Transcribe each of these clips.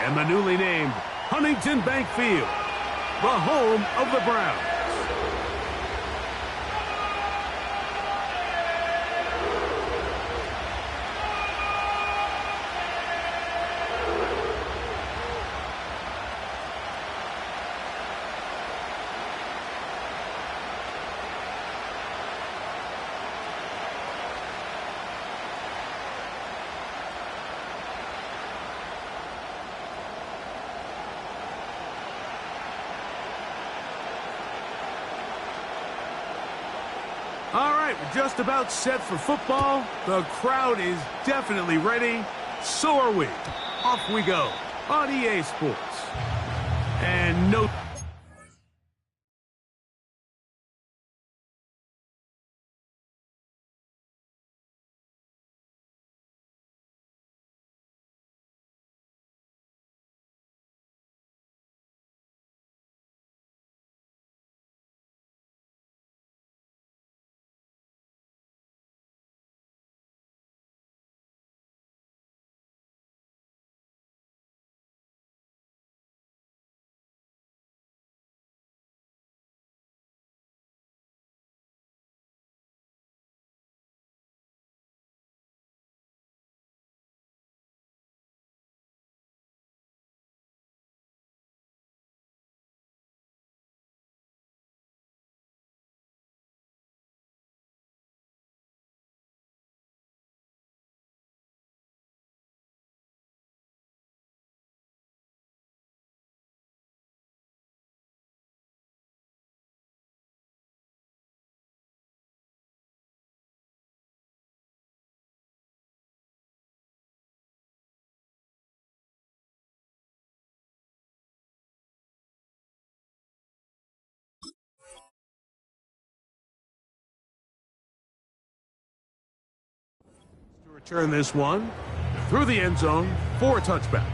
and the newly named Huntington Bank Field, the home of the Browns. All right, we're just about set for football. The crowd is definitely ready. So are we. Off we go on EA Sports. And no... To return this one through the end zone for a touchback.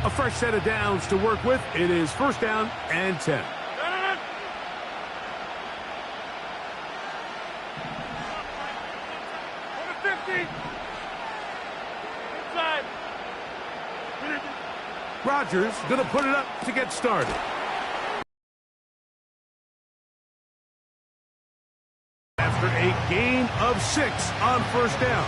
A fresh set of downs to work with. It is first down and 10. Rodgers going to put it up to get started. After a gain of 6 on first down.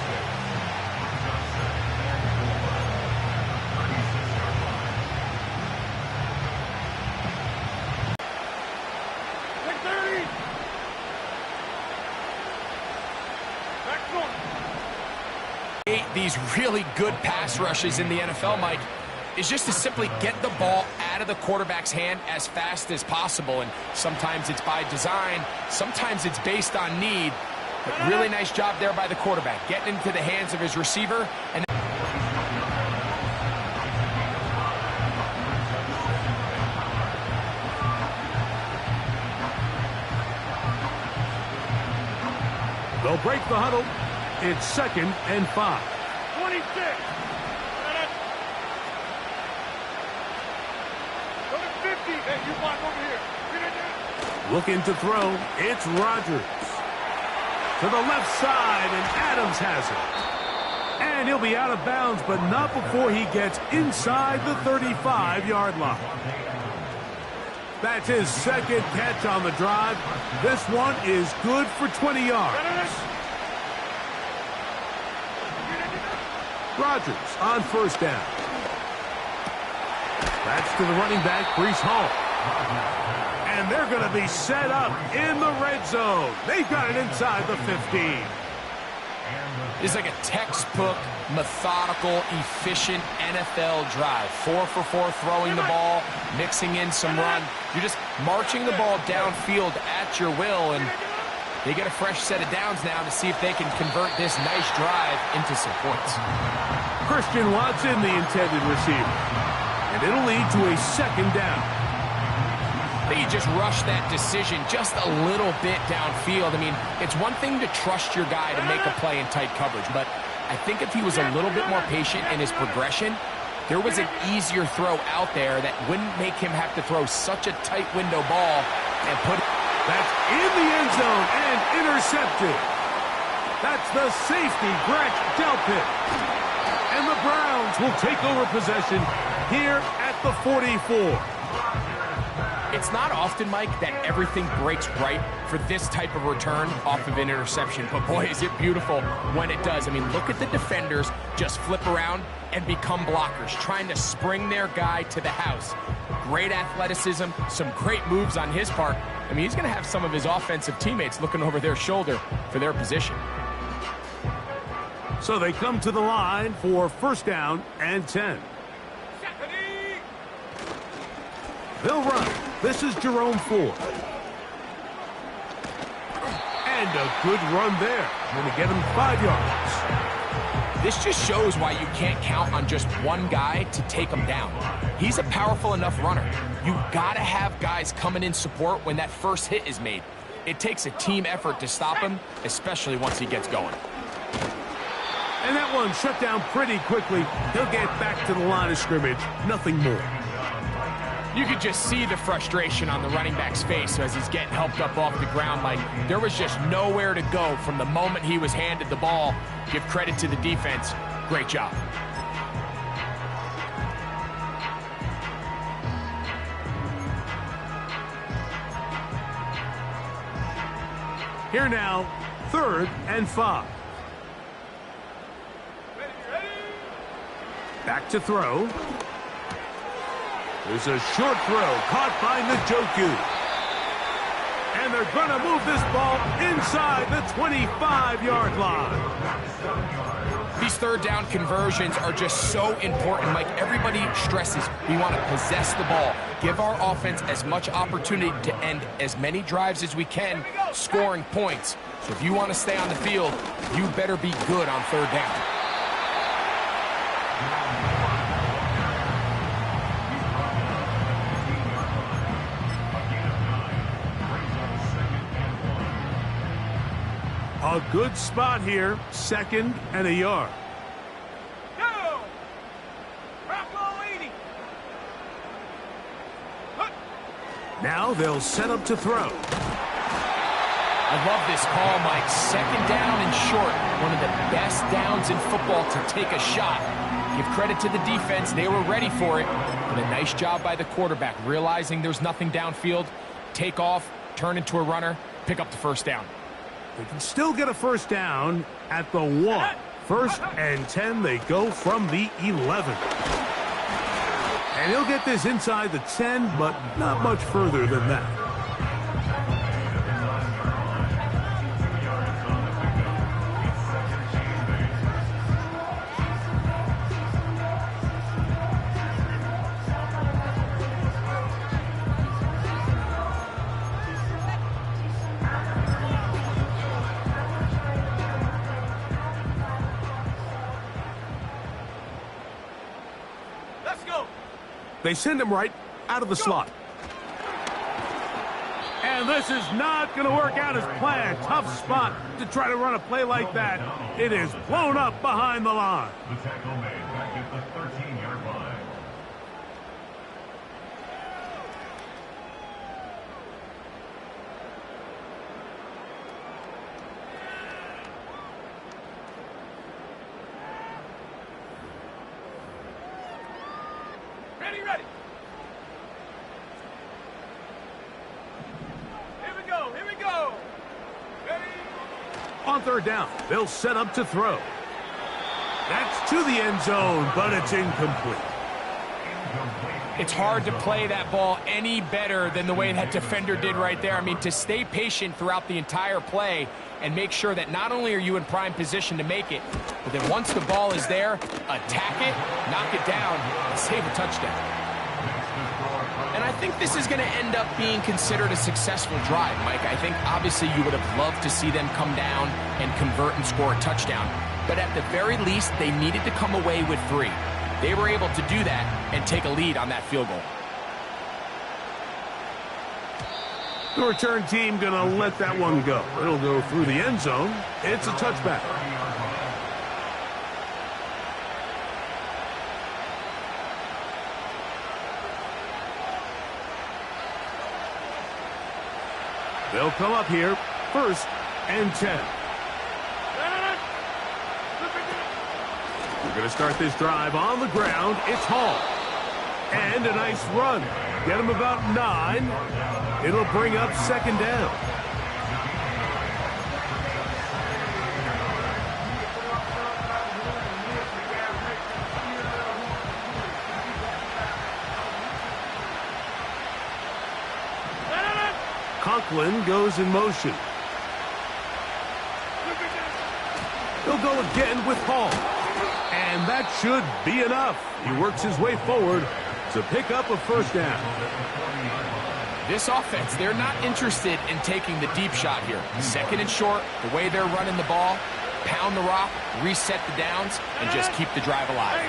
These really good pass rushes in the NFL, Mike, is just to simply get the ball out of the quarterback's hand as fast as possible. And sometimes it's by design, sometimes it's based on need. But really nice job there by the quarterback, getting into the hands of his receiver. And they'll break the huddle. It's 2nd and 5. 26. Go to 50. Hey, you block over here. Looking to throw. It's Rodgers. To the left side, and Adams has it. And he'll be out of bounds, but not before he gets inside the 35-yard line. That's his 2nd catch on the drive. This one is good for 20 yards. Rodgers on first down. That's to the running back, Breece Hall. And they're going to be set up in the red zone. They've got it inside the 15. It's like a textbook, methodical, efficient NFL drive. 4 for 4 throwing the ball, mixing in some run. You're just marching the ball downfield at your will, and they get a fresh set of downs now to see if they can convert this nice drive into some points. Christian Watson, the intended receiver. And it'll lead to a 2nd down. I think you just rush that decision just a little bit downfield. I mean, it's one thing to trust your guy to make a play in tight coverage, but I think if he was a little bit more patient in his progression, there was an easier throw out there that wouldn't make him have to throw such a tight window ball and put it. That's in the end zone and intercepted. That's the safety, Greg Delpit. And the Browns will take over possession here at the 44. It's not often, Mike, that everything breaks right for this type of return off of an interception. But, boy, is it beautiful when it does. I mean, look at the defenders just flip around and become blockers, trying to spring their guy to the house. Great athleticism, some great moves on his part. I mean, he's going to have some of his offensive teammates looking over their shoulder for their position. So they come to the line for first down and 10. They'll run. This is Jerome Ford. And a good run there. Going to get him 5 yards. This just shows why you can't count on just one guy to take him down. He's a powerful enough runner. You got to have guys coming in support when that first hit is made. It takes a team effort to stop him, especially once he gets going. And that one shut down pretty quickly. He'll get back to the line of scrimmage. Nothing more. You could just see the frustration on the running back's face as he's getting helped up off the ground. Like, there was just nowhere to go from the moment he was handed the ball. Give credit to the defense. Great job. Here now, 3rd and 5. Back to throw. There's a short throw caught by Njoku. And they're going to move this ball inside the 25-yard line. These third down conversions are just so important, Mike. Everybody stresses we want to possess the ball, give our offense as much opportunity to end as many drives as we can, scoring points. So if you want to stay on the field, you better be good on third down. A good spot here, 2nd and a yard. Go! Rock ball 80. Now they'll set up to throw. I love this call, Mike. 2nd down and short. One of the best downs in football to take a shot. Give credit to the defense. They were ready for it. But a nice job by the quarterback, realizing there's nothing downfield. Take off, turn into a runner, pick up the first down. They can still get a first down at the 1. 1st and 10, they go from the 11. And he'll get this inside the 10, but not much further than that. They send him right out of the slot. And this is not going to work out as planned. Tough spot to try to run a play like that. It is blown up behind the line. The tackle made back at the 13-yard line. Ready. Here we go. Ready. On 3rd down, they'll set up to throw. That's to the end zone, but it's incomplete. It's hard to play that ball any better than the way that defender did right there. I mean, to stay patient throughout the entire play and make sure that not only are you in prime position to make it, but then once the ball is there, attack it, knock it down, and save a touchdown. And I think this is going to end up being considered a successful drive, Mike. I think obviously you would have loved to see them come down and convert and score a touchdown. But at the very least, they needed to come away with 3. They were able to do that and take a lead on that field goal. The return team going to let that one go. It'll go through the end zone. It's a touchback. They'll come up here, 1st and 10. We're going to start this drive on the ground. It's Hall. And a nice run. Get him about 9. It'll bring up 2nd down. Conklin goes in motion. He'll go again with Hall. And that should be enough. He works his way forward to pick up a 1st down. This offense, they're not interested in taking the deep shot here. 2nd and short, the way they're running the ball, pound the rock, reset the downs, and just keep the drive alive.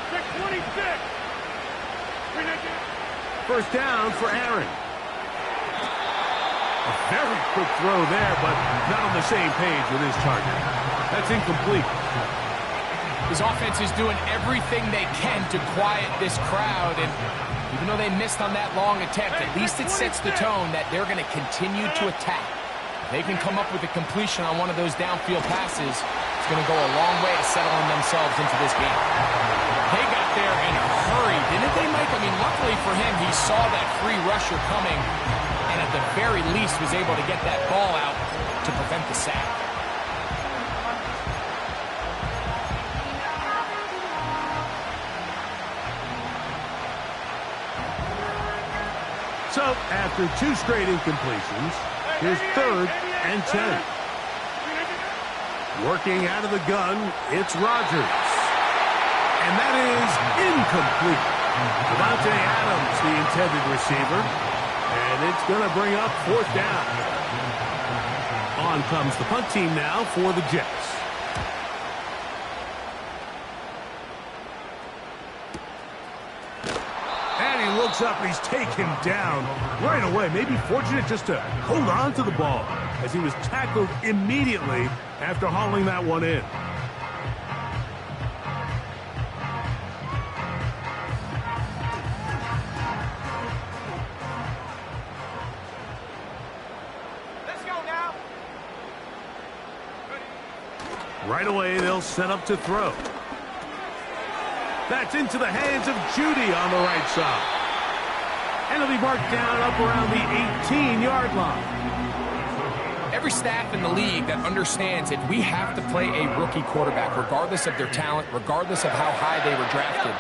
1st down for Aaron. A very quick throw there, but not on the same page with his target. That's incomplete. His offense is doing everything they can to quiet this crowd, and even though they missed on that long attempt, at least it sets the tone that they're going to continue to attack. If they can come up with a completion on one of those downfield passes, it's going to go a long way to settling themselves into this game. They got there in a hurry, didn't they, Mike? I mean, luckily for him, he saw that free rusher coming, and at the very least was able to get that ball out to prevent the sack. So, after 2 straight incompletions, here's 3rd and 10. Working out of the gun, it's Rodgers. And that is incomplete. Devontae Adams, the intended receiver. And it's going to bring up 4th down. On comes the punt team now for the Jets. Looks up and he's taken down right away. Maybe fortunate just to hold on to the ball as he was tackled immediately after hauling that one in. Let's go now. Right away, they'll set up to throw. That's into the hands of Judy on the right side. And it'll be marked down up around the 18-yard line. Every staff in the league that understands that we have to play a rookie quarterback, regardless of their talent, regardless of how high they were drafted.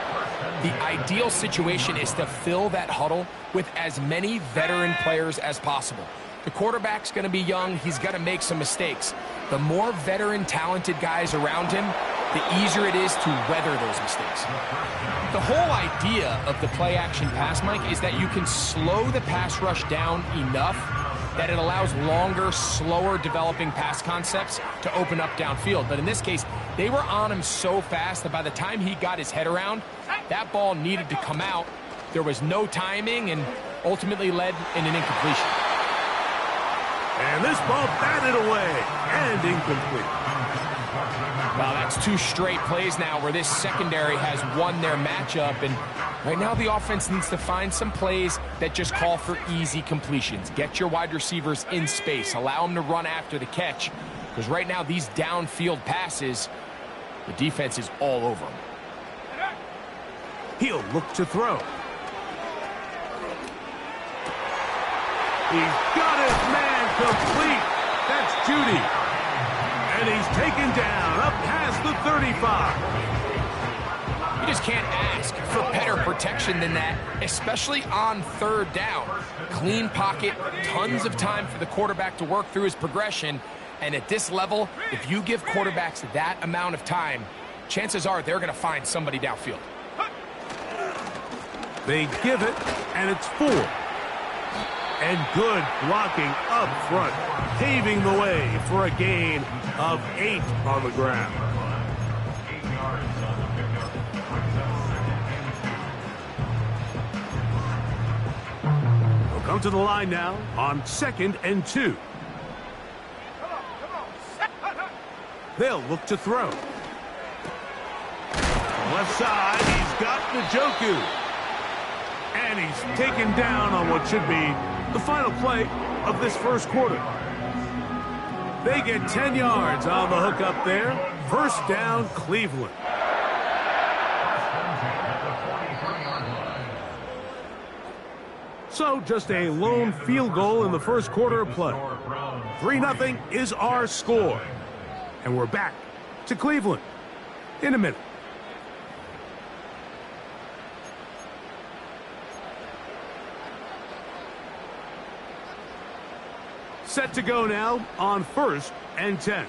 The ideal situation is to fill that huddle with as many veteran players as possible. The quarterback's going to be young. He's going to make some mistakes. The more veteran, talented guys around him, the easier it is to weather those mistakes. The whole idea of the play-action pass, Mike, is that you can slow the pass rush down enough that it allows longer, slower developing pass concepts to open up downfield. But in this case, they were on him so fast that by the time he got his head around, that ball needed to come out. There was no timing and ultimately led in an incompletion. And this ball batted away and incomplete. Well, that's 2 straight plays now where this secondary has won their matchup, and right now the offense needs to find some plays that just call for easy completions. Get your wide receivers in space. Allow them to run after the catch, because right now these downfield passes, the defense is all over them. He'll look to throw. He's got his man complete. That's Judy. And he's taken down up past the 35. You just can't ask for better protection than that, especially on 3rd down. Clean pocket, tons of time for the quarterback to work through his progression. And at this level, if you give quarterbacks that amount of time, chances are they're going to find somebody downfield. They give it, and it's 4. And good blocking up front, paving the way for a gain of 8 on the ground. We'll come to the line now on 2nd and 2. They'll look to throw. Left side, he's got Njoku. And he's taken down on what should be the final play of this 1st quarter. They get 10 yards on the hook up there. First down, Cleveland. So just a lone field goal in the first quarter of play. 3-0 is our score. And we're back to Cleveland in a minute. Set to go now on 1st and 10.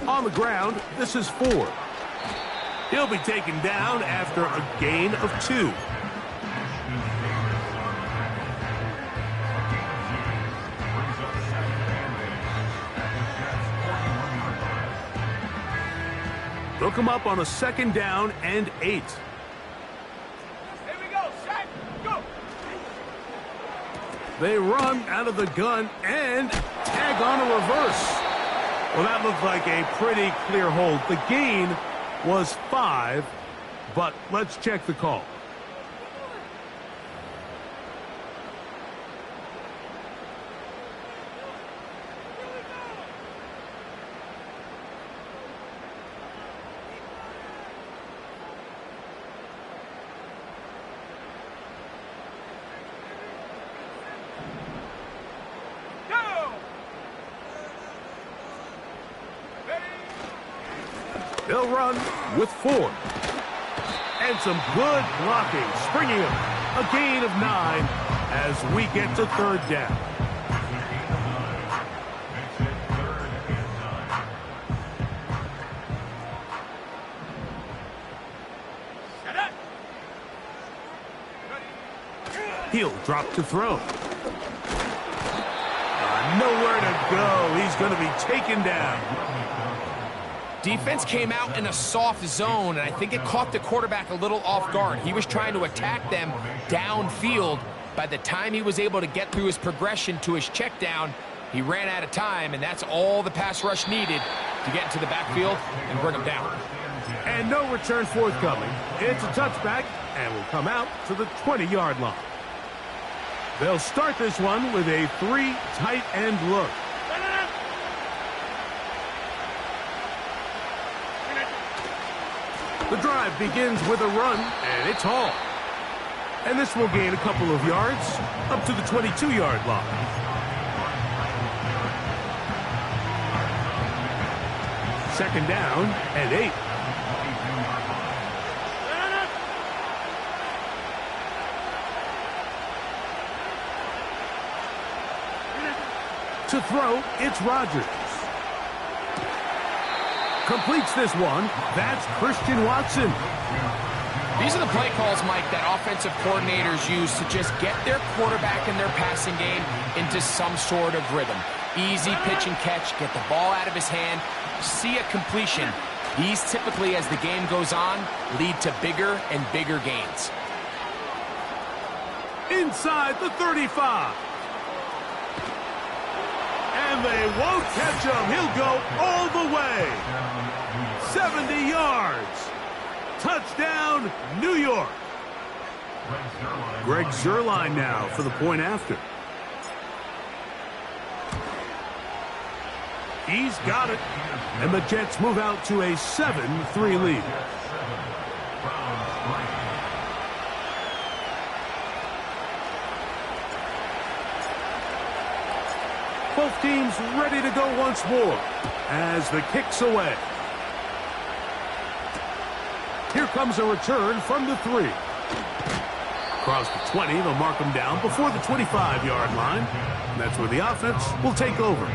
On the ground, this is Ford. He'll be taken down after a gain of 2. They'll come up on a 2nd down and 8. They run out of the gun and tag on a reverse. Well, that looked like a pretty clear hold. The gain was 5, but let's check the call. They'll run with 4. And some good blocking, springing him. A gain of 9 as we get to 3rd down. He'll drop to throw. Nowhere to go. He's going to be taken down. Defense came out in a soft zone, and I think it caught the quarterback a little off guard. He was trying to attack them downfield. By the time he was able to get through his progression to his check down, he ran out of time, and that's all the pass rush needed to get into the backfield and bring him down. And no return forthcoming. It's a touchback, and will come out to the 20-yard line. They'll start this one with a 3 tight end look. The drive begins with a run, and it's hauled. And this will gain a couple of yards up to the 22-yard line. Second down and 8. To throw, it's Rodgers. Completes this one. That's Christian Watson. These are the play calls, Mike, that offensive coordinators use to just get their quarterback and their passing game into some sort of rhythm. Easy pitch and catch, get the ball out of his hand, see a completion. These typically, as the game goes on, lead to bigger and bigger gains. Inside the 35. And they won't catch him. He'll go all the way. 70 yards. Touchdown, New York. Greg Zuerlein now for the point after. He's got it. And the Jets move out to a 7-3 lead. Both teams ready to go once more as the kick's away. Here comes a return from the 3. Across the 20, they'll mark him down before the 25-yard line. And that's where the offense will take over.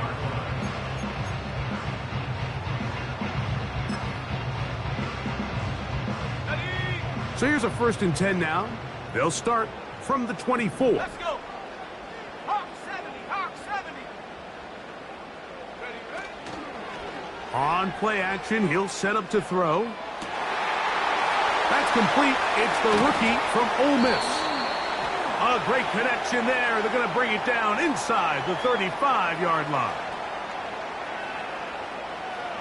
So here's a 1st and 10 now. They'll start from the 24. Let's go. Hawk 70, Hawk 70. On play action, he'll set up to throw. That's complete. It's the rookie from Ole Miss. A great connection there. They're going to bring it down inside the 35-yard line.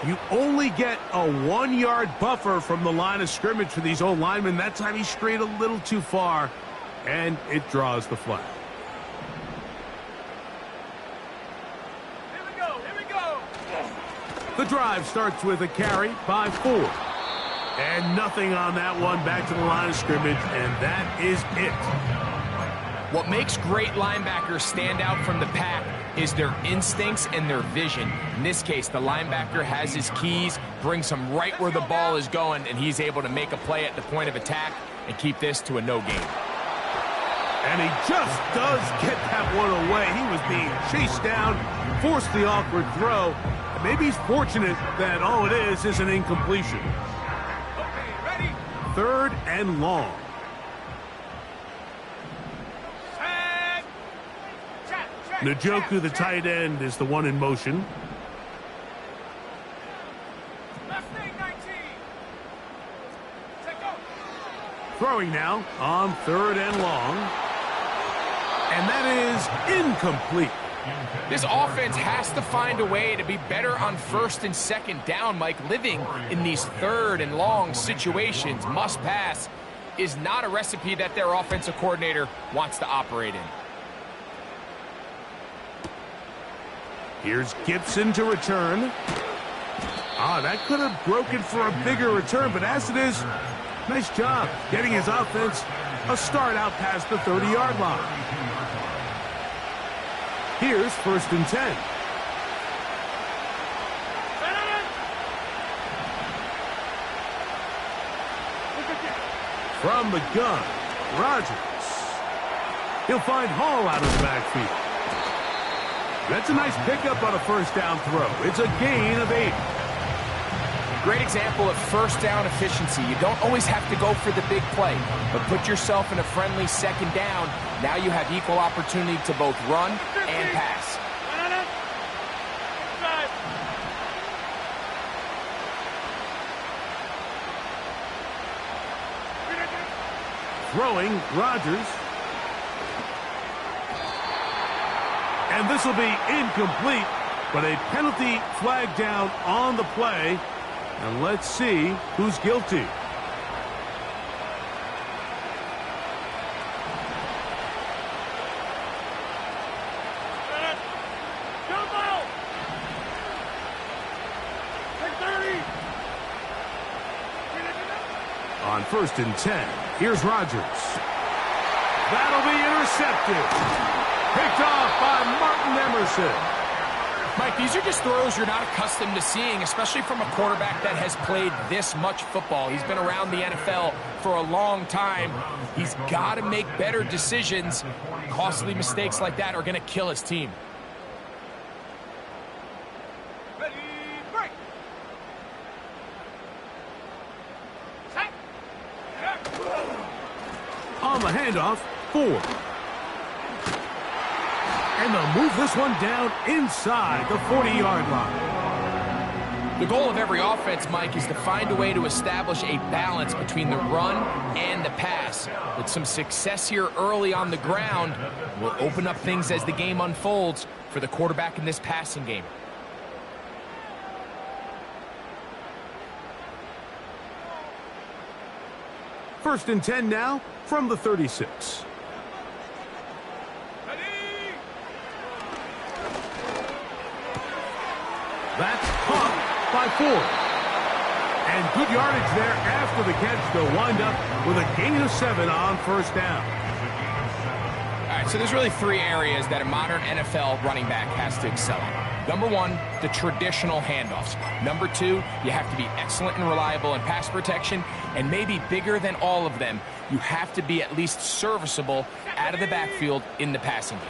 You only get a 1-yard buffer from the line of scrimmage for these old linemen. That time he strayed a little too far, and it draws the flag. The drive starts with a carry by 4. And nothing on that one. Back to the line of scrimmage, and that is it. What makes great linebackers stand out from the pack is their instincts and their vision. In this case, the linebacker has his keys, brings him right where the ball is going, and he's able to make a play at the point of attack and keep this to a no gain. And he just does get that one away. He was being chased down, forced the awkward throw. And maybe he's fortunate that all it is an incompletion. Okay, ready? 3rd and long. Set. Check. Njoku, the tight end, is the one in motion. Left thing, 19. Check go. Throwing now on 3rd and long. And that is incomplete. This offense has to find a way to be better on 1st and 2nd down, Mike. Living in these 3rd and long situations, must pass, is not a recipe that their offensive coordinator wants to operate in. Here's Gibson to return. That could have broken for a bigger return, but as it is, nice job getting his offense a start out past the 30-yard line. Here's 1st and 10. From the gun, Rodgers. He'll find Hall out of the backfield. That's a nice pickup on a 1st down throw. It's a gain of 8. Great example of 1st down efficiency. You don't always have to go for the big play, but put yourself in a friendly 2nd down. Now you have equal opportunity to both run and pass. Throwing, Rodgers. And this will be incomplete, but a penalty flag down on the play. And let's see who's guilty. On 1st and 10, here's Rodgers. That'll be intercepted. Picked off by Martin Emerson. Mike, these are just throws you're not accustomed to seeing, especially from a quarterback that has played this much football. He's been around the NFL for a long time. He's got to make better decisions. Costly mistakes like that are going to kill his team. Ready, break. Set. On the handoff, 4. And they'll move this one down inside the 40-yard line. The goal of every offense, Mike, is to find a way to establish a balance between the run and the pass. With some success here early on the ground, will open up things as the game unfolds for the quarterback in this passing game. First and 10 now from the 36. That's caught by 4. And good yardage there after the catch. They'll wind up with a gain of 7 on 1st down. All right, so there's really 3 areas that a modern NFL running back has to excel in. Number 1, the traditional handoffs. Number 2, you have to be excellent and reliable in pass protection. And maybe bigger than all of them, you have to be at least serviceable out of the backfield in the passing game.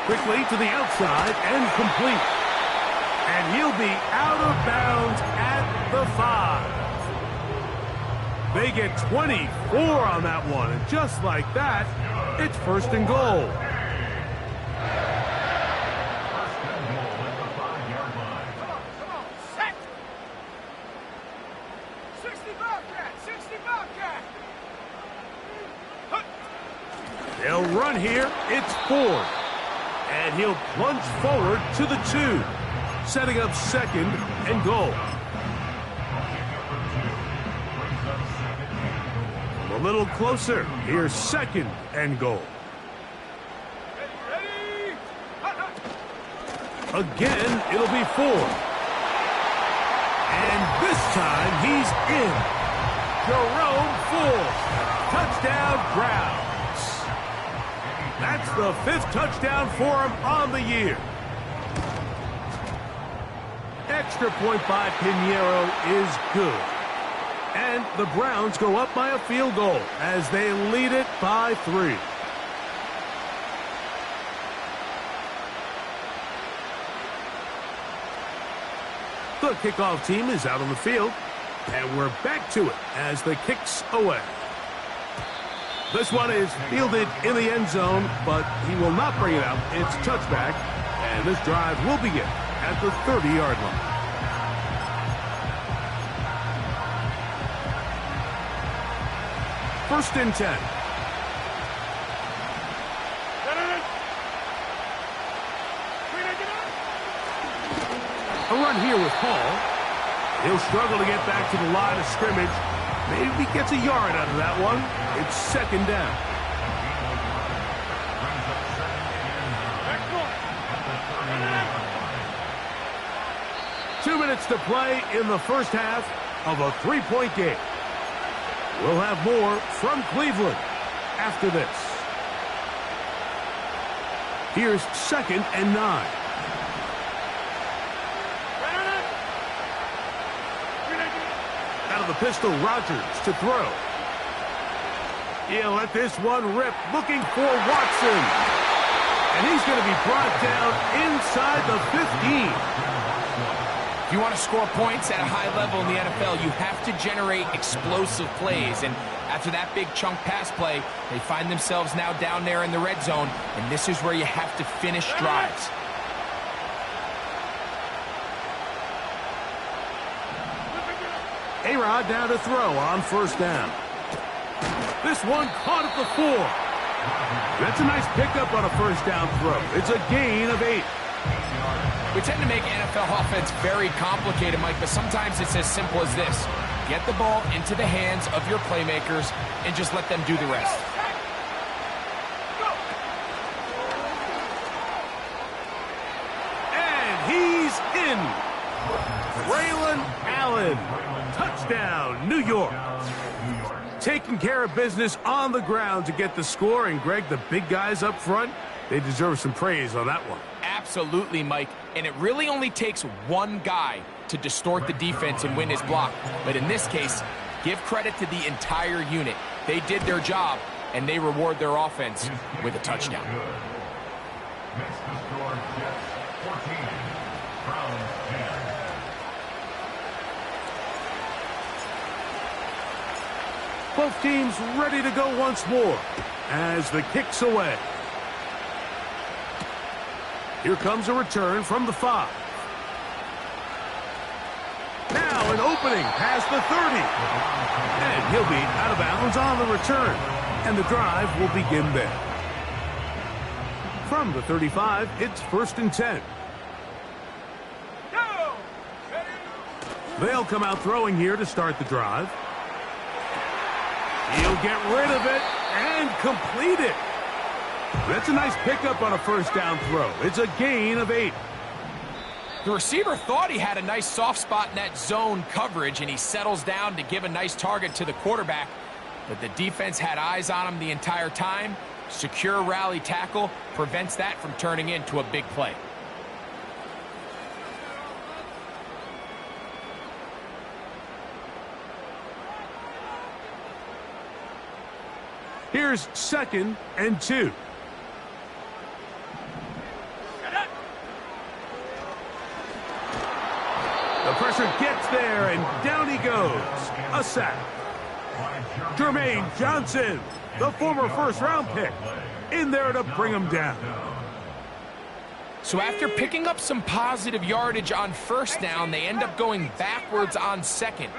Quickly to the outside and complete. And he'll be out of bounds at the 5. They get 24 on that one. And just like that, it's 1st and goal. Come on, set. 60 Bobcat, 60 Bobcat. They'll run here. It's 4. And he'll plunge forward to the 2, setting up 2nd and goal. A little closer. Here's 2nd and goal. Ready. Again, it'll be 4. And this time, he's in. Jerome Ford. Touchdown, Browns. That's the 5th touchdown for him on the year. Extra point by Pinheiro is good. And the Browns go up by a field goal as they lead it by 3. The kickoff team is out on the field, and we're back to it as the kick's away. This one is fielded in the end zone, but he will not bring it out. It's touchback, and this drive will begin at the 30-yard line. First and 10. A run here with Hall. He'll struggle to get back to the line of scrimmage. Maybe he gets a yard out of that one. It's second down. 2 minutes to play in the first half of a 3-point game. We'll have more from Cleveland after this. Here's second and 9. Out of the pistol, Rodgers to throw. He'll let this one rip, looking for Watson. And he's going to be brought down inside the 15. If you want to score points at a high level in the NFL, you have to generate explosive plays. And after that big chunk pass play, they find themselves now down there in the red zone. And this is where you have to finish drives. A-Rod down to throw on first down. This one caught at the 4. That's a nice pickup on a first down throw. It's a gain of 8. We tend to make NFL offense very complicated, Mike, but sometimes it's as simple as this. Get the ball into the hands of your playmakers and just let them do the rest. And he's in. Braylon Allen. Touchdown, New York. Taking care of business on the ground to get the score. And, Greg, the big guys up front, they deserve some praise on that one. Absolutely, Mike. And it really only takes one guy to distort the defense and win his block. But in this case, give credit to the entire unit. They did their job, and they reward their offense with a touchdown. Next to score, Jets 14, Browns 10. Both teams ready to go once more as the kick's away. Here comes a return from the 5. Now an opening past the 30. And he'll be out of bounds on the return. And the drive will begin there. From the 35, it's first and 10. They'll come out throwing here to start the drive. He'll get rid of it and complete it. That's a nice pickup on a first down throw. It's a gain of 8. The receiver thought he had a nice soft spot in that zone coverage, and he settles down to give a nice target to the quarterback. But the defense had eyes on him the entire time. Secure rally tackle prevents that from turning into a big play. Here's second and 2. The pressure gets there, and down he goes. A sack. Jermaine Johnson, the former first-round pick, in there to bring him down. So after picking up some positive yardage on first down, they end up going backwards on second.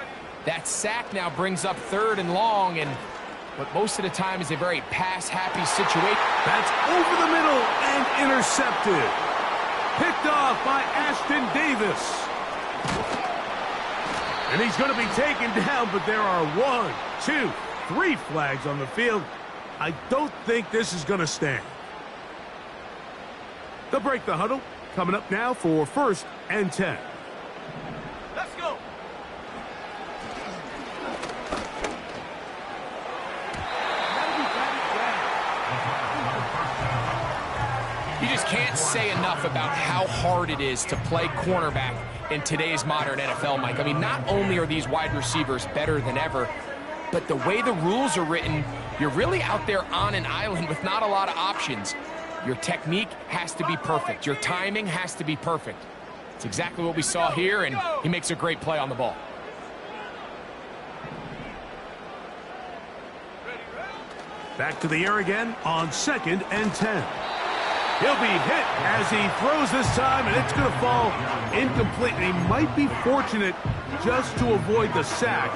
That sack now brings up third and long, and what most of the time is a very pass-happy situation. That's over the middle and intercepted. Picked off by Ashton Davis. And he's going to be taken down, but there are 1, 2, 3 flags on the field. I don't think this is going to stand. They'll break the huddle Coming up now for 1st and 10. Let's go. You just can't say enough about how hard it is to play cornerback in today's modern NFL, Mike. I mean, not only are these wide receivers better than ever, but the way the rules are written, you're really out there on an island with not a lot of options. Your technique has to be perfect. Your timing has to be perfect. It's exactly what we saw here, and he makes a great play on the ball. Back to the air again on 2nd and 10. He'll be hit as he throws this time, and it's going to fall incomplete. And he might be fortunate just to avoid the sack,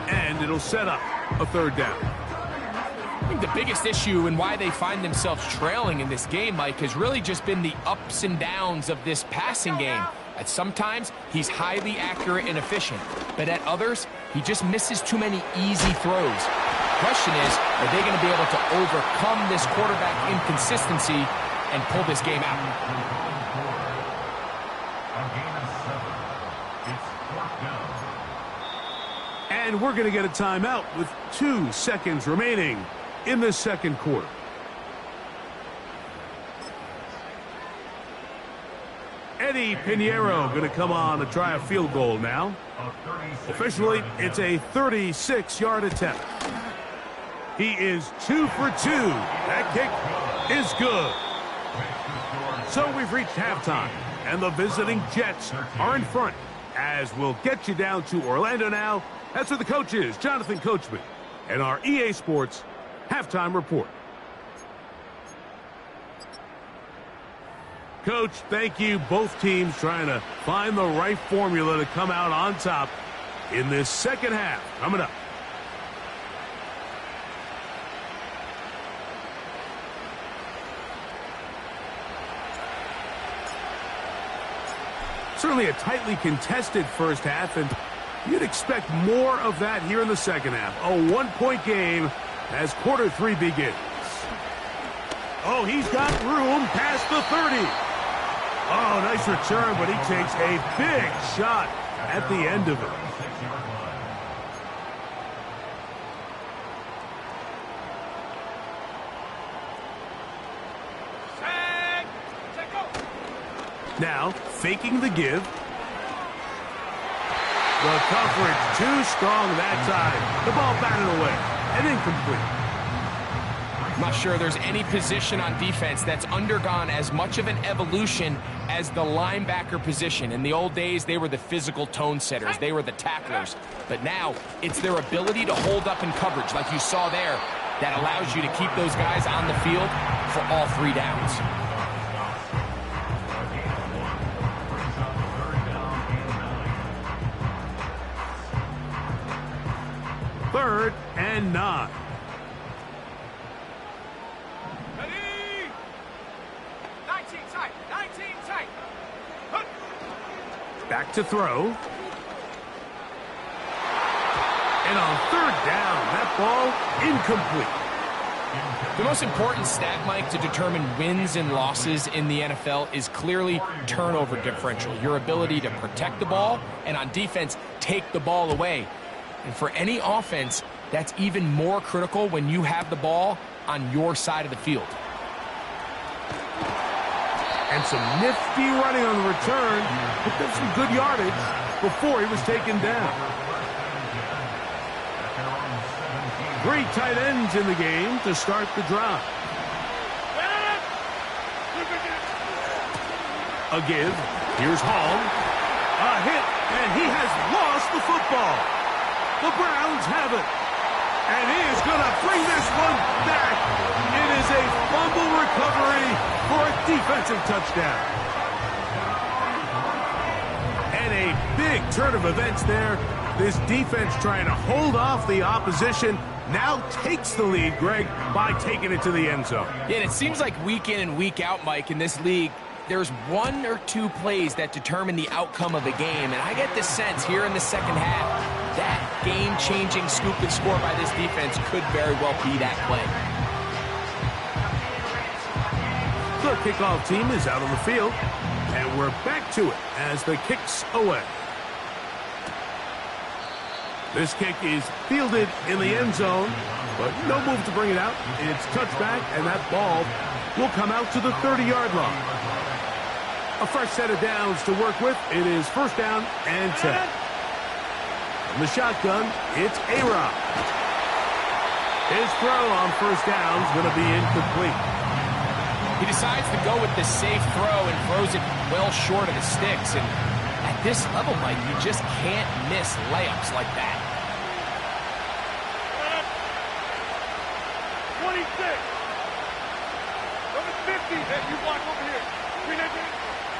and it'll set up a 3rd down. I think the biggest issue and why they find themselves trailing in this game, Mike, has really just been the ups and downs of this passing game. At sometimes, he's highly accurate and efficient, but at others, he just misses too many easy throws. The question is, are they going to be able to overcome this quarterback inconsistency and pull this game out? And we're going to get a timeout with 2 seconds remaining in the 2nd quarter. Eddie Pinheiro going to come on to try a field goal now. Officially, it's a 36-yard attempt. He is 2 for 2. That kick is good. So we've reached halftime, and the visiting Jets are in front. As we'll get you down to Orlando now. That's where the coach is, Jonathan Coachman, and our EA Sports halftime report. Coach, thank you. Both teams trying to find the right formula to come out on top in this 2nd half. Coming up. Certainly a tightly contested 1st half, and you'd expect more of that here in the 2nd half. A 1-point game as quarter 3 begins. Oh, he's got room past the 30. Oh, nice return, but he takes a big shot at the end of it. Now, faking the give. The coverage too strong that time. The ball batted away and incomplete. I'm not sure there's any position on defense that's undergone as much of an evolution as the linebacker position. In the old days, they were the physical tone setters. They were the tacklers. But now, it's their ability to hold up in coverage, like you saw there, that allows you to keep those guys on the field for all 3 downs. 3rd and 9. Ready? 19 tight. 19 tight. Back to throw. And on 3rd down, that ball incomplete. The most important stat, Mike, to determine wins and losses in the NFL is clearly turnover differential. Your ability to protect the ball and on defense, take the ball away. And for any offense, that's even more critical when you have the ball on your side of the field. And some nifty running on the return. Picked up some good yardage before he was taken down. 3 tight ends in the game to start the drive. A give. Here's Hall. A hit, and he has lost the football. The Browns have it. And he is going to bring this one back. It is a fumble recovery for a defensive touchdown. And a big turn of events there. This defense trying to hold off the opposition now takes the lead, Greg, by taking it to the end zone. Yeah, and it seems like week in and week out, Mike, in this league, there's 1 or 2 plays that determine the outcome of a game. And I get the sense here in the 2nd half, that game-changing scoop and score by this defense could very well be that play. The kickoff team is out on the field. And we're back to it as the kick's away. This kick is fielded in the end zone, but no move to bring it out. It's touchback, and that ball will come out to the 30-yard line. A fresh set of downs to work with. It is first down and 10. From the shotgun, it's A-Rod. His throw on first down is going to be incomplete. He decides to go with the safe throw and throws it well short of the sticks. And at this level, Mike, you just can't miss layups like that. 26. Number 50. Hey, you block over here.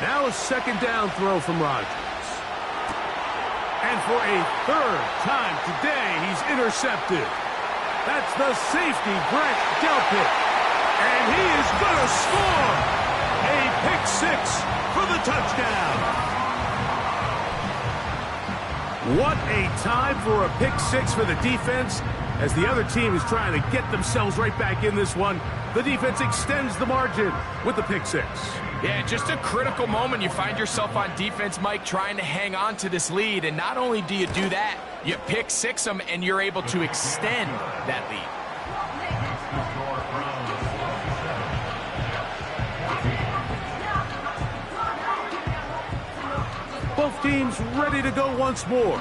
Now a second down throw from Rodgers. And for a third time today, he's intercepted. That's the safety, Brett Delpit. And he is going to score. A pick six for the touchdown. What a time for a pick six for the defense. As the other team is trying to get themselves right back in this one, the defense extends the margin with the pick six. Yeah, just a critical moment. You find yourself on defense, Mike, trying to hang on to this lead. And not only do you do that, you pick six them, and you're able to extend that lead. Both teams ready to go once more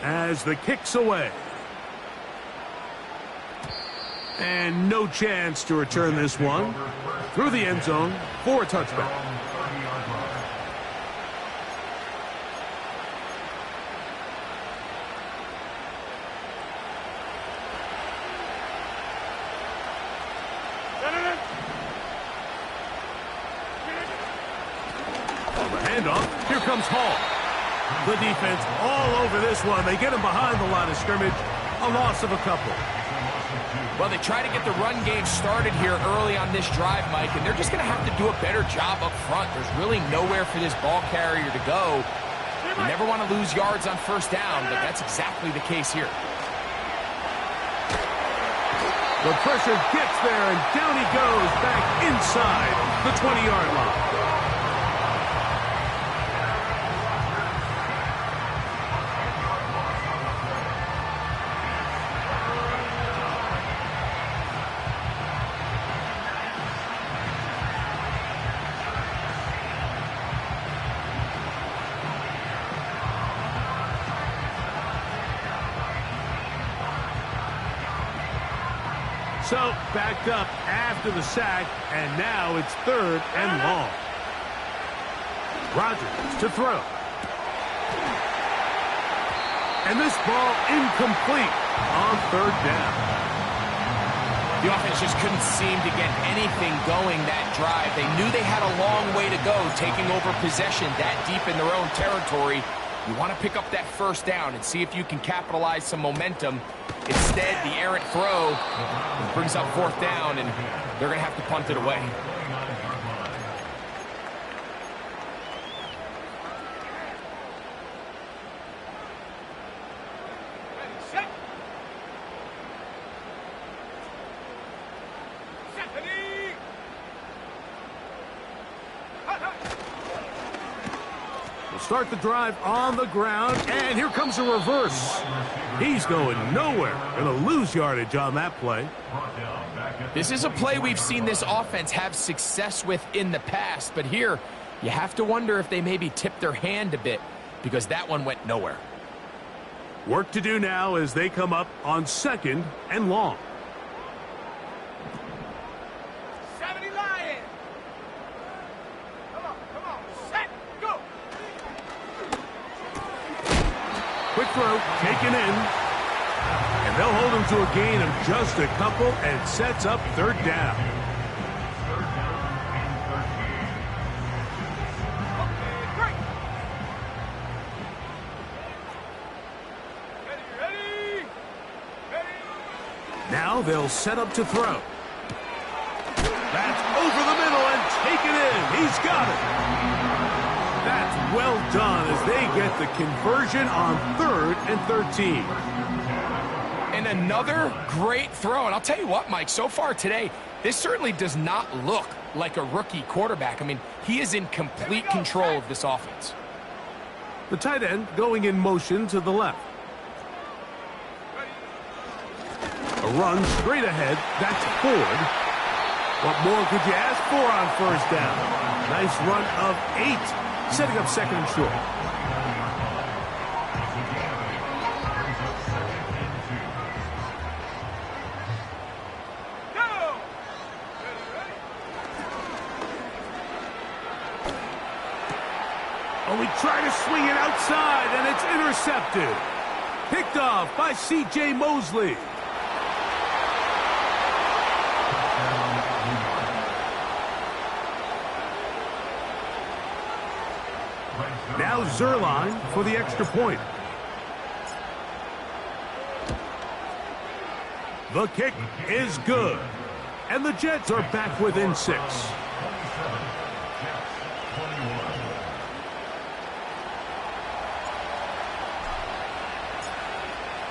as the kick's away. And no chance to return this one through the end zone for a touchback. On the handoff, here comes Hall. The defense all over this one. They get him behind the line of scrimmage. A loss of a couple. Well, they try to get the run game started here early on this drive, Mike, and they're just going to have to do a better job up front. There's really nowhere for this ball carrier to go. You never want to lose yards on first down, but that's exactly the case here. The pressure gets there, and down he goes back inside the 20-yard line. So, backed up after the sack, and now it's third and long. Rodgers to throw. And this ball incomplete on third down. The offense just couldn't seem to get anything going that drive. They knew they had a long way to go, taking over possession that deep in their own territory. You want to pick up that first down and see if you can capitalize some momentum. Instead, the errant throw brings up fourth down, and they're going to have to punt it away. Set. Set. Ready. We'll start the drive on the ground, and here comes a reverse. He's going nowhere. Going to lose yardage on that play. This is a play we've seen this offense have success with in the past, but here you have to wonder if they maybe tipped their hand a bit because that one went nowhere. Work to do now as they come up on second and long. 70 Lions. Come on. Set. Go. Quick throw, taken in. And they'll hold him to a gain of just a couple and sets up third down. Now they'll set up to throw. That's over the middle and taken in. He's got it. That's well done as they get the conversion on 3rd and 13. And another great throw. And I'll tell you what, Mike, so far today, this certainly does not look like a rookie quarterback. I mean, he is in complete control of this offense. The tight end going in motion to the left. A run straight ahead. That's Ford. What more could you ask for on first down? Nice run of 8, setting up second and short. Oh, we try to swing it outside, and it's intercepted. Picked off by C.J. Mosley. Now Zerline for the extra point. The kick is good. And the Jets are back within 6.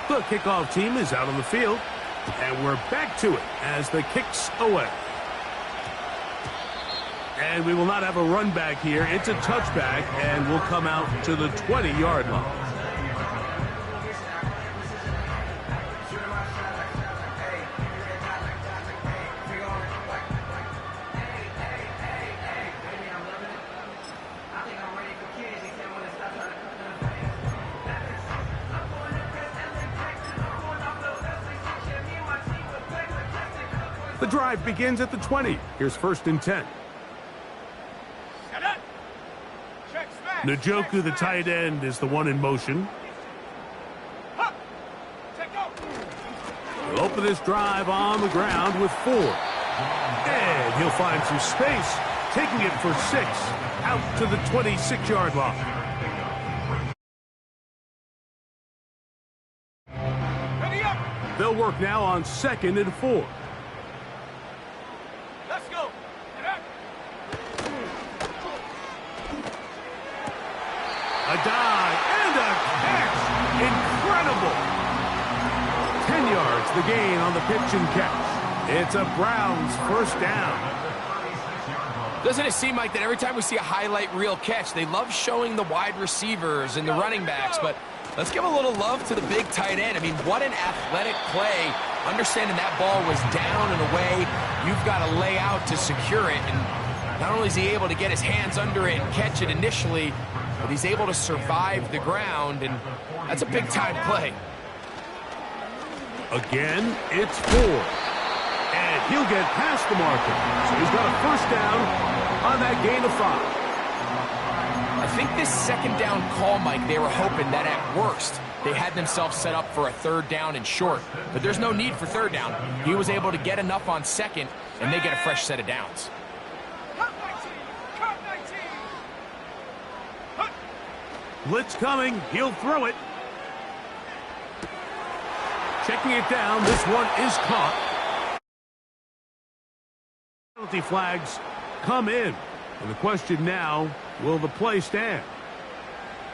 The kickoff team is out on the field. And we're back to it as the kick's away. And we will not have a run back here. It's a touchback, and we'll come out to the 20-yard line. The drive begins at the 20. Here's first and 10. Njoku, the tight end, is the one in motion. He'll open this drive on the ground with 4. And he'll find some space, taking it for 6, out to the 26-yard line. They'll work now on 2nd and 4. Let's go. A dive and a catch. Incredible. 10 yards, the gain on the pitch and catch. It's a Browns first down. Doesn't it seem like that every time we see a highlight reel catch, they love showing the wide receivers and the running backs, but let's give a little love to the big tight end. I mean, what an athletic play. Understanding that ball was down and away, you've got to lay out to secure it. And not only is he able to get his hands under it and catch it initially, but he's able to survive the ground, and that's a big-time play. Again, it's 4. And he'll get past the marker. So he's got a first down on that gain of 5. I think this second down call, Mike, they were hoping that at worst they had themselves set up for a third down and short. But there's no need for third down. He was able to get enough on second, and they get a fresh set of downs. Blitz coming. He'll throw it. Checking it down. This one is caught. Penalty flags come in. And the question now, will the play stand?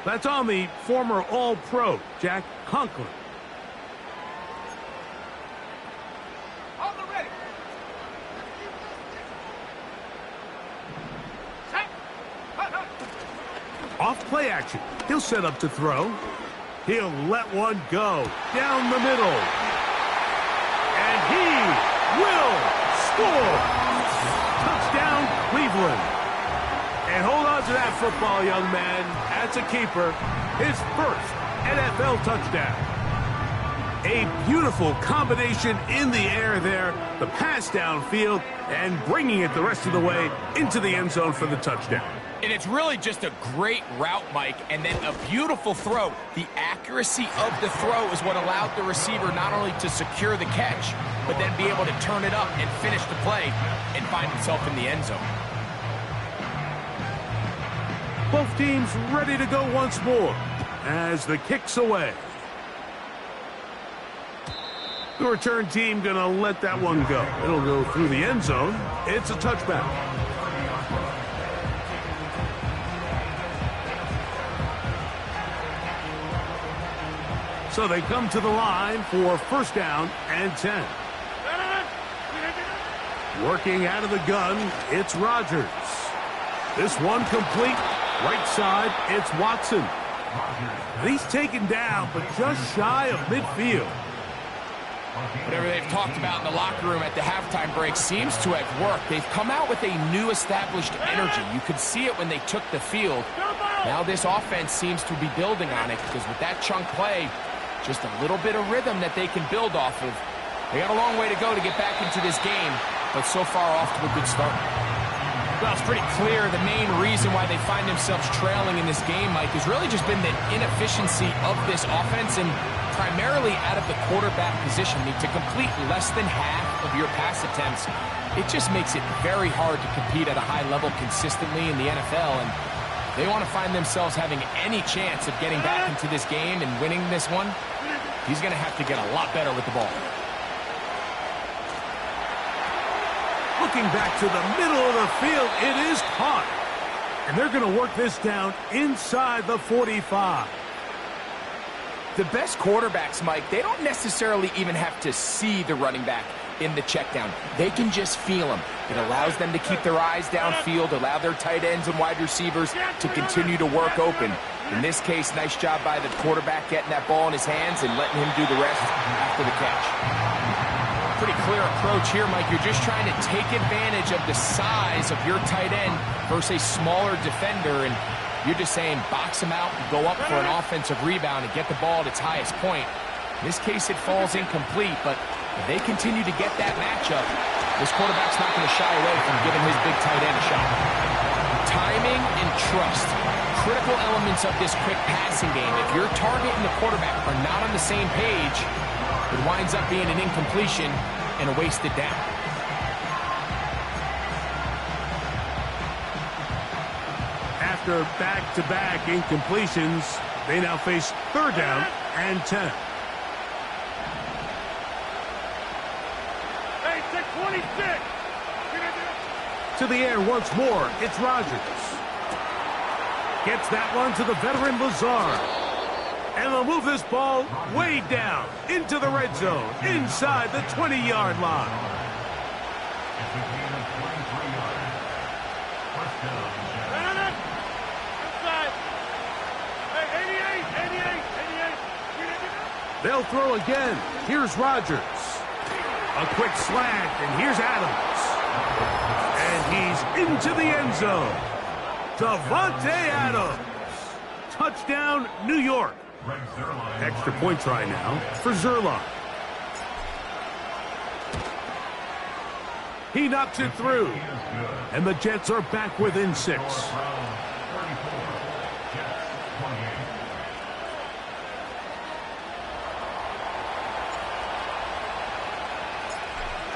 That's on the former All-Pro, Jack Conklin. On the ready. Set. Off play action. He'll set up to throw. He'll let one go down the middle. And he will score. Touchdown, Cleveland. And hold on to that football, young man. That's a keeper. His first NFL touchdown. A beautiful combination in the air there. The pass downfield and bringing it the rest of the way into the end zone for the touchdown. And it's really just a great route, Mike, and then a beautiful throw. The accuracy of the throw is what allowed the receiver not only to secure the catch, but then be able to turn it up and finish the play and find himself in the end zone. Both teams ready to go once more as the kick's away. The return team going to let that one go. It'll go through the end zone. It's a touchback. So they come to the line for first down and 10. Working out of the gun, it's Rodgers. This one complete. Right side, it's Watson. And he's taken down, but just shy of midfield. Whatever they've talked about in the locker room at the halftime break seems to have worked. They've come out with a new established energy. You could see it when they took the field. Now this offense seems to be building on it because with that chunk play, just a little bit of rhythm that they can build off of. They got a long way to go to get back into this game, but so far off to a good start. Well, it's pretty clear the main reason why they find themselves trailing in this game, Mike, has really just been the inefficiency of this offense and primarily out of the quarterback position. I mean, to complete less than half of your pass attempts, it just makes it very hard to compete at a high level consistently in the NFL. And they want to find themselves having any chance of getting back into this game and winning this one. He's going to have to get a lot better with the ball. Looking back to the middle of the field, it is caught. And they're going to work this down inside the 45. The best quarterbacks, Mike, they don't necessarily even have to see the running back in the check down. They can just feel him. It allows them to keep their eyes downfield, allow their tight ends and wide receivers to continue to work open. In this case, nice job by the quarterback getting that ball in his hands and letting him do the rest after the catch. Pretty clear approach here, Mike. You're just trying to take advantage of the size of your tight end versus a smaller defender, and you're just saying box him out and go up for an offensive rebound and get the ball at its highest point. In this case, it falls incomplete, but if they continue to get that matchup, this quarterback's not going to shy away from giving his big tight end a shot. Timing and trust, critical elements of this quick passing game. If your target and the quarterback are not on the same page, it winds up being an incompletion and a wasted down. After back-to-back incompletions, they now face third down and 10. Hey, 626. To the air once more, it's Rodgers. Gets that one to the veteran Lazard. And they'll move this ball way down into the red zone, inside the 20-yard line. It's a gain of 23 yards. First down. Inside. Hey, 88. They'll throw again. Here's Rodgers. A quick slant, and here's Adams. And he's into the end zone. Davante Adams. Touchdown, New York. Extra point try now for Zerline. He knocks it through. And the Jets are back within 6.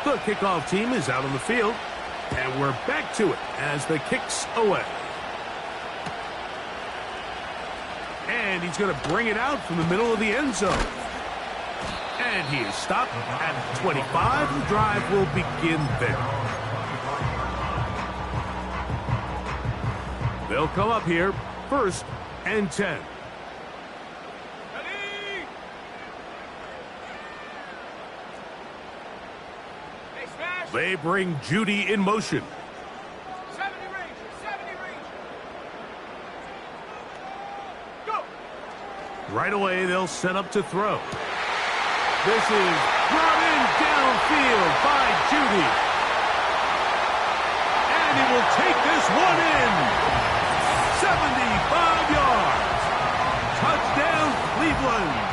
The kickoff team is out on the field. And we're back to it as the kick's away. And he's going to bring it out from the middle of the end zone. And he is stopped at 25. The drive will begin there. They'll come up here, 1st and 10. They bring Judy in motion. 70 range. Go. Right away, they'll set up to throw. This is brought in downfield by Judy. And he will take this one in. 75 yards. Touchdown, Cleveland.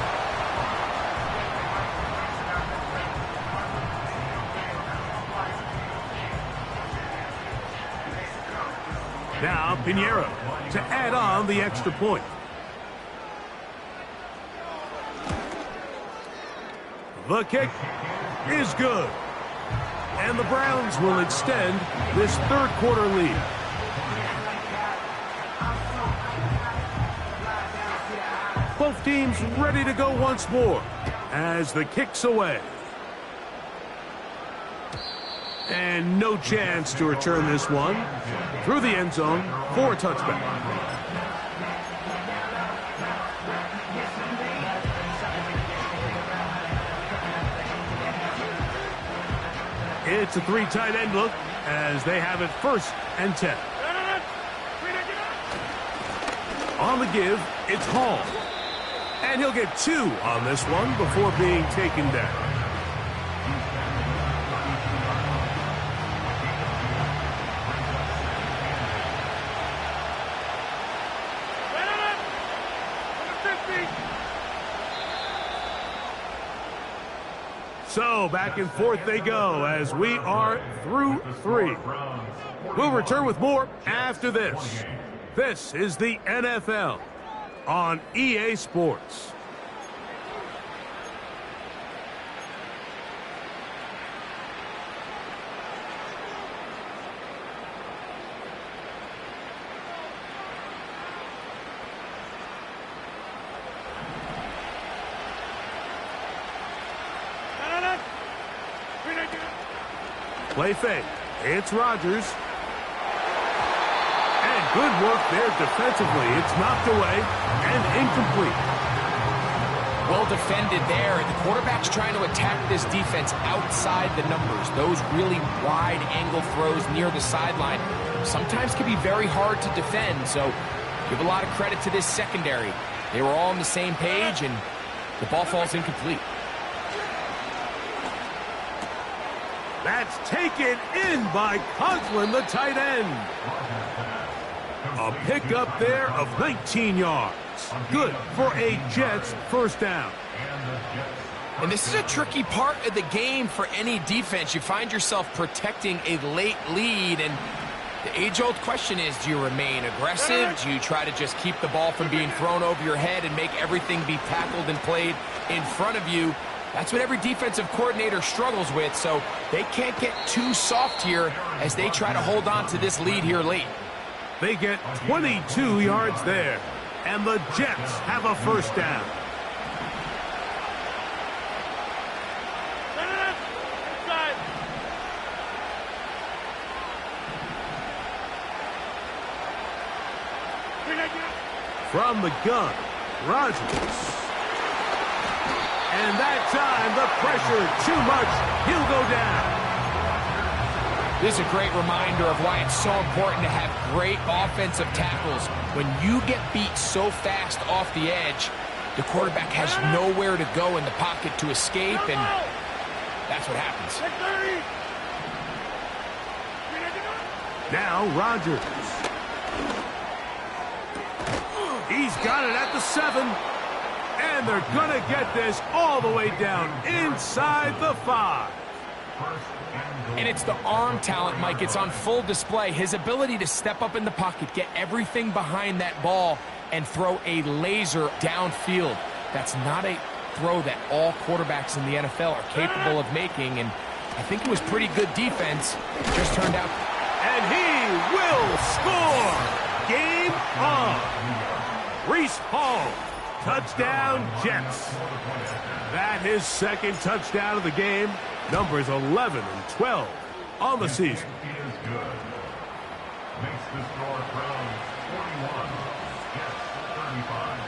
Now, Pinheiro to add on the extra point. The kick is good. And the Browns will extend this third quarter lead. Both teams ready to go once more as the kick's away. And no chance to return this one through the end zone for a touchback. It's a 3 tight end look as they have it 1st and 10. On the give, it's Hall. And he'll get 2 on this one before being taken down. So back and forth they go as we are through 3. We'll return with more after this. This is the NFL on EA Sports. Play fake. It's Rodgers. And good work there defensively. It's knocked away and incomplete. Well defended there. The quarterback's trying to attack this defense outside the numbers. Those really wide angle throws near the sideline sometimes can be very hard to defend. So give a lot of credit to this secondary. They were all on the same page, and the ball falls incomplete. That's taken in by Conklin, the tight end. A pickup there of 19 yards. Good for a Jets 1st down. And this is a tricky part of the game for any defense. You find yourself protecting a late lead, and the age-old question is, do you remain aggressive? Do you try to just keep the ball from being thrown over your head and make everything be tackled and played in front of you? That's what every defensive coordinator struggles with, so they can't get too soft here as they try to hold on to this lead here late. They get 22 yards there, and the Jets have a 1st down. From the gun, Rodgers. And that time, the pressure too much. He'll go down. This is a great reminder of why it's so important to have great offensive tackles. When you get beat so fast off the edge, the quarterback has nowhere to go in the pocket to escape, and that's what happens. Now Rodgers. He's got it at the 7. And they're going to get this all the way down inside the 5. And it's the arm talent, Mike. It's on full display. His ability to step up in the pocket, get everything behind that ball, and throw a laser downfield. That's not a throw that all quarterbacks in the NFL are capable of making, and I think it was pretty good defense. It just turned out. And he will score! Game on! Reese Hall. Touchdown, Jets. That his 2nd touchdown of the game. Numbers 11 and 12 on the season. Is good. Makes the score from 41. Jets 35.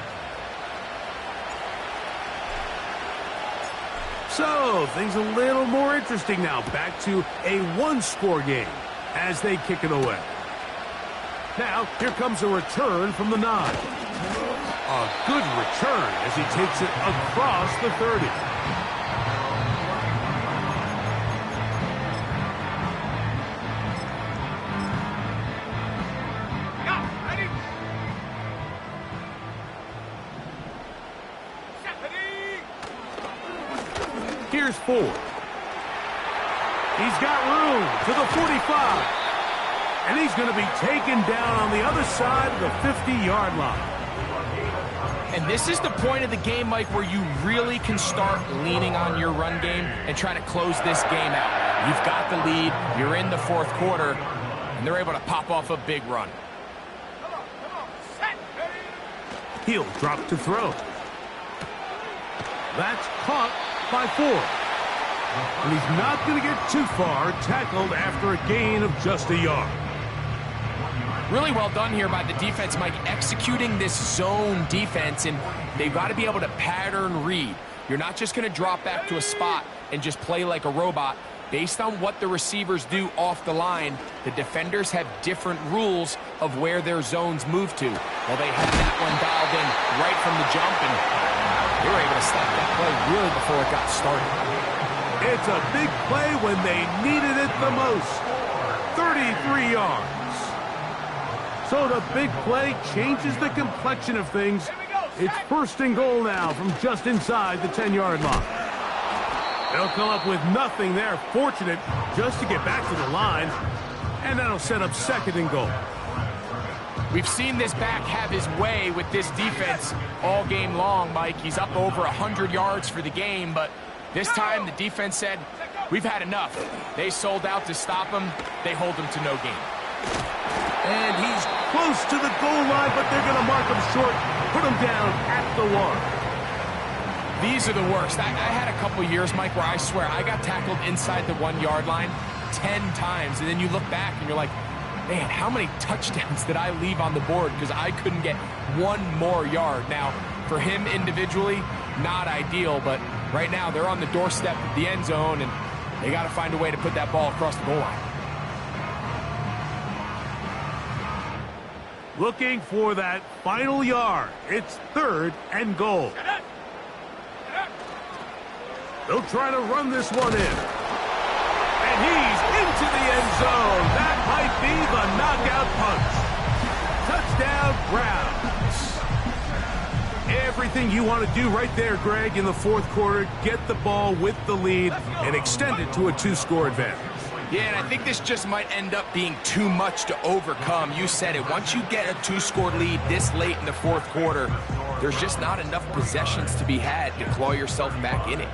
So, things a little more interesting now. Back to a 1-score game as they kick it away. Now, here comes a return from the 9. A good return as he takes it across the 30. Here's Ford. He's got room to the 45. And he's going to be taken down on the other side of the 50-yard line. And this is the point of the game, Mike, where you really can start leaning on your run game and try to close this game out. You've got the lead, you're in the 4th quarter, and they're able to pop off a big run. He'll drop to throw. That's caught by Ford. And he's not going to get too far, tackled after a gain of just a yard. Really well done here by the defense, Mike, executing this zone defense, and they've got to be able to pattern read. You're not just going to drop back to a spot and just play like a robot. based on what the receivers do off the line, the defenders have different rules of where their zones move to. Well, they had that one dialed in right from the jump, and they were able to stop that play really before it got started. It's a big play when they needed it the most. 33 yards. So the big play changes the complexion of things. It's 1st and goal now from just inside the 10-yard line. They'll come up with nothing there. Fortunate just to get back to the line. And that'll set up 2nd and goal. We've seen this back have his way with this defense all game long, Mike. He's up over 100 yards for the game, but this time the defense said, we've had enough. They sold out to stop him. They hold him to no gain. And he's close to the goal line, but they're going to mark him short, put him down at the 1. These are the worst. I had a couple years, Mike, where I swear I got tackled inside the 1-yard line 10 times, and then you look back and you're like, man, how many touchdowns did I leave on the board because I couldn't get one more yard? Now, for him individually, not ideal, but right now they're on the doorstep of the end zone, and they got to find a way to put that ball across the goal line. Looking for that final yard. It's 3rd and goal. They'll try to run this one in. And he's into the end zone. That might be the knockout punch. Touchdown, Browns. Everything you want to do right there, Greg, in the 4th quarter. Get the ball with the lead and extend it to a 2-score advantage. Yeah, and I think this just might end up being too much to overcome. You said it. Once you get a 2-score lead this late in the 4th quarter, there's just not enough possessions to be had to claw yourself back in it.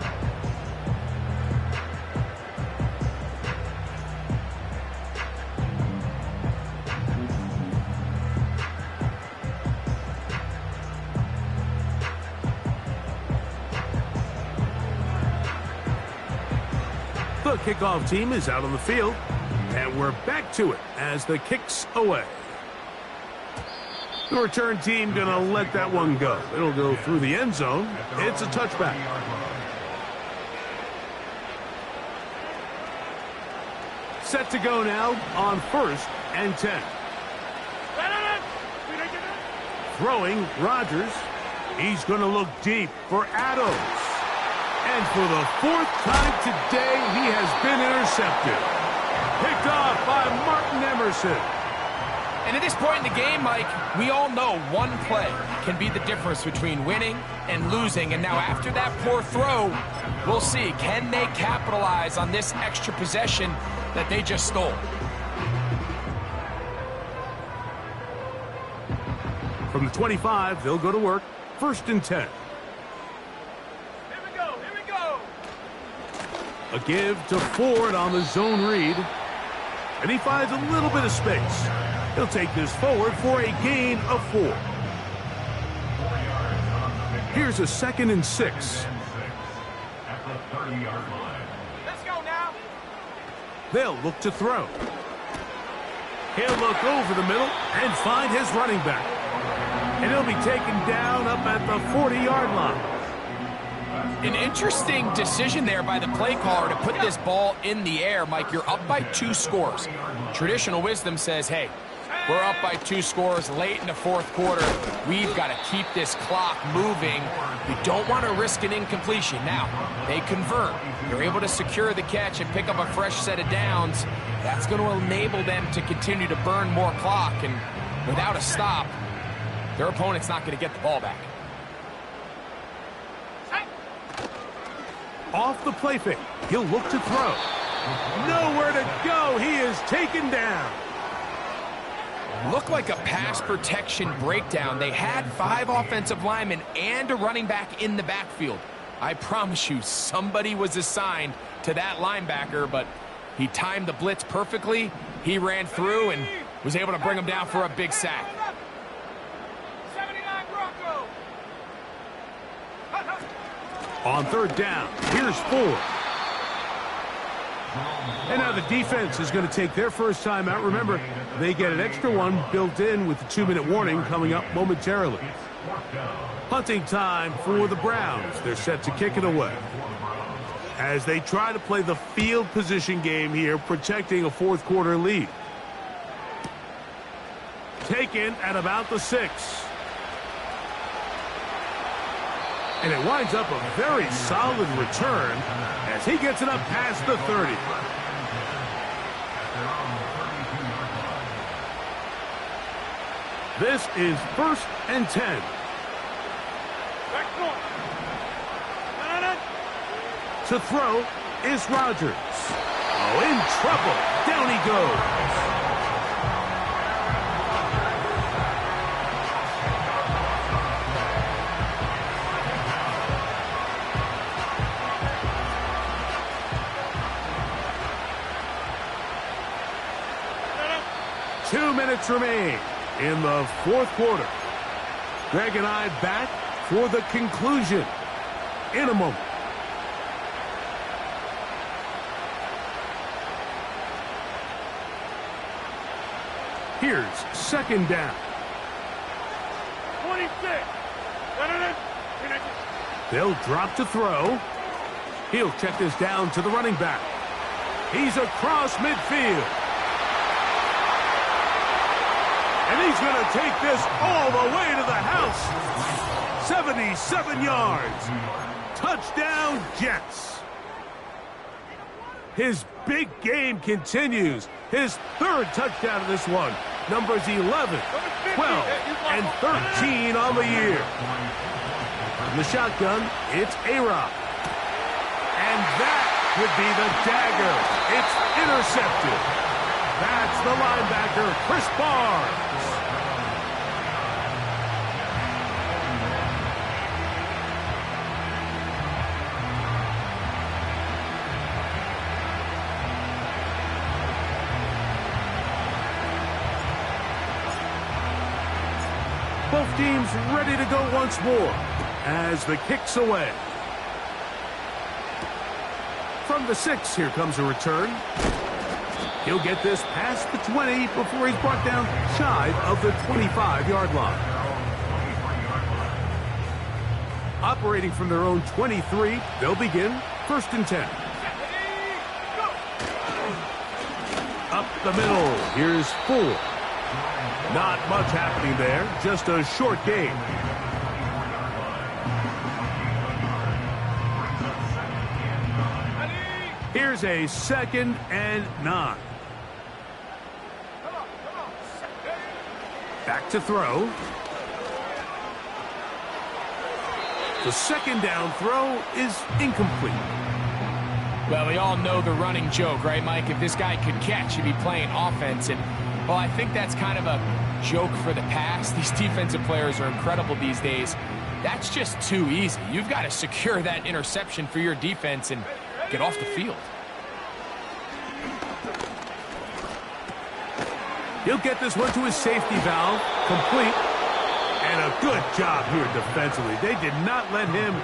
The kickoff team is out on the field, and we're back to it as the kick's away. The return team going to let that one go. It'll go through the end zone. It's a touchback. Set to go now on 1st and 10. Throwing, Rodgers. He's going to look deep for Adams. And for the 4th time today, he has been intercepted. Picked off by Martin Emerson. And at this point in the game, Mike, we all know one play can be the difference between winning and losing. And now after that poor throw, we'll see, can they capitalize on this extra possession that they just stole? From the 25, they'll go to work. 1st and 10. A give to Ford on the zone read. And he finds a little bit of space. He'll take this forward for a gain of 4. Here's a 2nd and 6. Let's go now. They'll look to throw. He'll look over the middle and find his running back. And he'll be taken down up at the 40-yard line. An interesting decision there by the play caller to put this ball in the air. Mike, you're up by 2 scores. Traditional wisdom says, hey, we're up by 2 scores late in the 4th quarter. We've got to keep this clock moving. We don't want to risk an incompletion. Now, they convert. They're able to secure the catch and pick up a fresh set of downs. That's going to enable them to continue to burn more clock. And without a stop, their opponent's not going to get the ball back. Off the play fake. He'll look to throw. Nowhere to go. He is taken down. Looked like a pass protection breakdown. They had 5 offensive linemen and a running back in the backfield. I promise you, somebody was assigned to that linebacker, but he timed the blitz perfectly. He ran through and was able to bring him down for a big sack. 79 Bronco. On 3rd down, here's Ford. And now the defense is going to take their first time out. Remember, they get an extra one built in with the 2-minute warning coming up momentarily. Punting time for the Browns. They're set to kick it away. as they try to play the field position game here, protecting a fourth quarter lead. Taken at about the 6. And it winds up a very solid return as he gets it up past the 30. This is 1st and 10. To throw is Rodgers. Oh, in trouble. Down he goes. Two minutes remain in the fourth quarter. Greg and I back for the conclusion in a moment. Here's 2nd down. 26. They'll drop to throw. He'll check this down to the running back. He's across midfield. And he's going to take this all the way to the house. 77 yards. Touchdown, Jets. His big game continues. His 3rd touchdown of this one. Numbers 11, 12, and 13 on the year. From the shotgun, it's A-Rob. And that would be the dagger. It's intercepted. That's the linebacker, Chris Barnes. Both teams ready to go once more as the kick's away. From the 6, here comes a return. He'll get this past the 20 before he's brought down shy of the 25-yard line. Operating from their own 23, they'll begin 1st and 10. Up the middle, here's 4. Not much happening there, just a short game. Here's a 2nd and 9. Back to throw. The 2nd down throw is incomplete. Well, we all know the running joke, right, Mike? If this guy could catch, he'd be playing offense. And, well, I think that's kind of a joke for the past. These defensive players are incredible these days. That's just too easy. You've got to secure that interception for your defense and get off the field. He'll get this one to his safety valve, complete. And a good job here defensively. They did not let him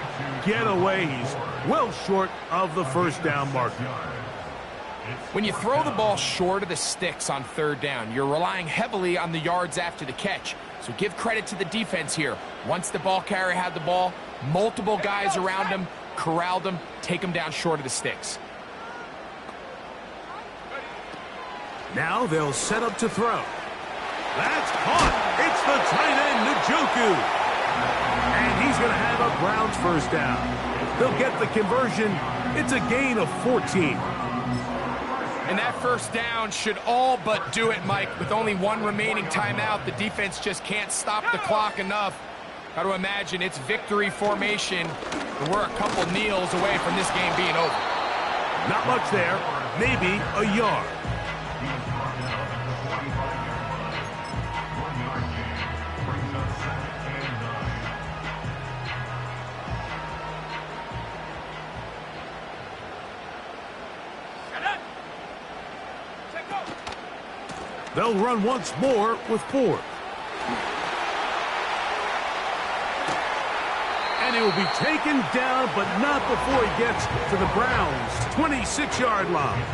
get away. He's well short of the 1st down marker. When you throw the ball short of the sticks on 3rd down, you're relying heavily on the yards after the catch. So give credit to the defense here. Once the ball carrier had the ball, multiple guys around him, corralled him, take him down short of the sticks. Now they'll set up to throw. That's caught. It's the tight end, Njoku. And he's going to have a Browns 1st down. They'll get the conversion. It's a gain of 14. And that 1st down should all but do it, Mike. With only 1 remaining timeout, the defense just can't stop the clock enough. Got to imagine it's victory formation. And we're a couple kneels away from this game being over. Not much there. Maybe a yard. They'll run once more with 4. And he will be taken down, but not before he gets to the Browns' 26-yard line.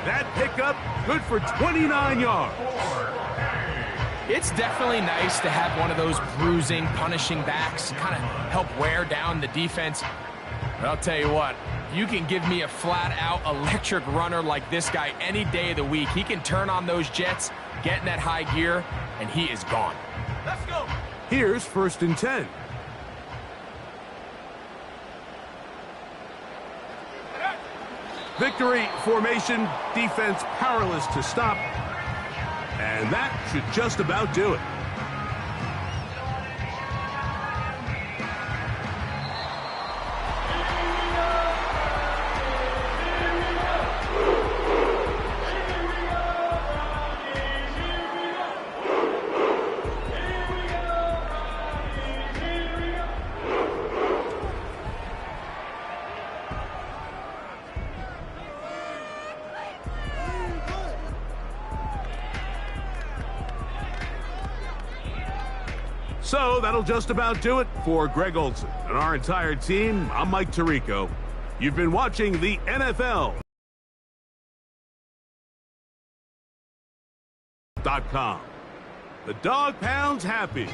That pickup good for 29 yards. It's definitely nice to have one of those bruising, punishing backs kind of help wear down the defense. But I'll tell you what, You can give me a flat-out electric runner like this guy any day of the week. He can turn on those jets, get in that high gear, and he is gone. Let's go. Here's 1st and 10. Victory formation, defense powerless to stop. And that should just about do it. So that'll just about do it for Greg Olsen and our entire team. I'm Mike Tirico. You've been watching the NFL.com. The dog pound's happy.